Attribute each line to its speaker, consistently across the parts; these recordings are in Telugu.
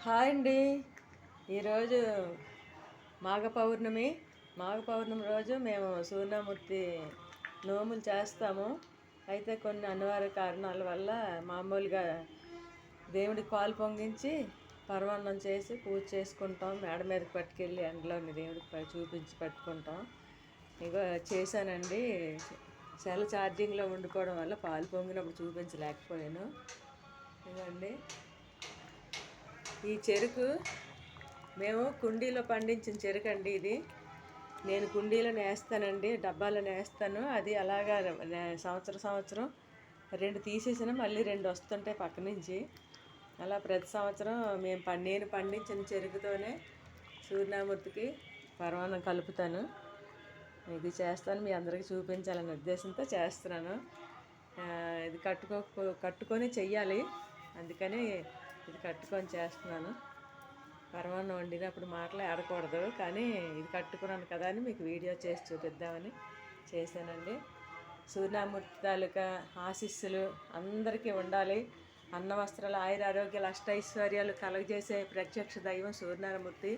Speaker 1: హాయ్ అండి. ఈరోజు మాఘ పౌర్ణమి. మాఘ పౌర్ణమి రోజు మేము సూర్యమూర్తి నోములు చేస్తాము. అయితే కొన్ని అనివార్య కారణాల వల్ల మామూలుగా దేవుడికి పాలు పొంగించి పరమాన్నం చేసి పూజ చేసుకుంటాం. మేడ మీదకి పట్టుకెళ్ళి ఎండలోని దేవుడికి చూపించి పట్టుకుంటాం. ఇగో చేశానండి. సెల్ ఛార్జింగ్లో ఉండిపోవడం వల్ల పాలు పొంగినప్పుడు చూపించలేకపోయాను. ఇదండి ఈ చెరుకు మేము కుండీలో పండించిన చెరుకు అండి. ఇది నేను కుండీలో నేస్తానండి, డబ్బాలో నేస్తాను. అది అలాగా సంవత్సరం రెండు తీసేసిన మళ్ళీ రెండు వస్తుంటాయి పక్క నుంచి. అలా ప్రతి సంవత్సరం నేను పండించిన చెరుకుతోనే సూర్యమూర్తికి పరమాన్నం కలుపుతాను. ఇది చేస్తాను, మీ అందరికీ చూపించాలనే ఉద్దేశంతో చేస్తున్నాను. ఇది కట్టుకొని చెయ్యాలి, అందుకని ఇది కట్టుకొని చేస్తున్నాను. పరమాన్నం వండినప్పుడు మాటలు ఆడకూడదు, కానీ ఇది కట్టుకున్నాను కదా అని మీకు వీడియో చేసి చూపిద్దామని చేశానండి. సూర్యమూర్తి తాలూకా ఆశీస్సులు అందరికీ ఉండాలి. అన్న వస్త్రాలు, ఆయుర ఆరోగ్యాలు, అష్టైశ్వర్యాలు కలగజేసే ప్రత్యక్ష దైవం సూర్యనారాయణమూర్తి.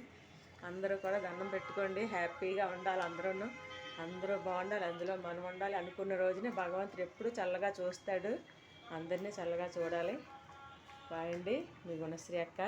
Speaker 1: అందరూ కూడా దండం పెట్టుకోండి, హ్యాపీగా ఉండాలి. అందరూ బాగుండాలి, అందులో మనం ఉండాలి. అనుకున్న రోజునే భగవంతుడు ఎప్పుడు చల్లగా చూస్తాడు. అందరినీ చల్లగా చూడాలి. బాయ్ అండి, మీ గుణశ్రీ అక్క.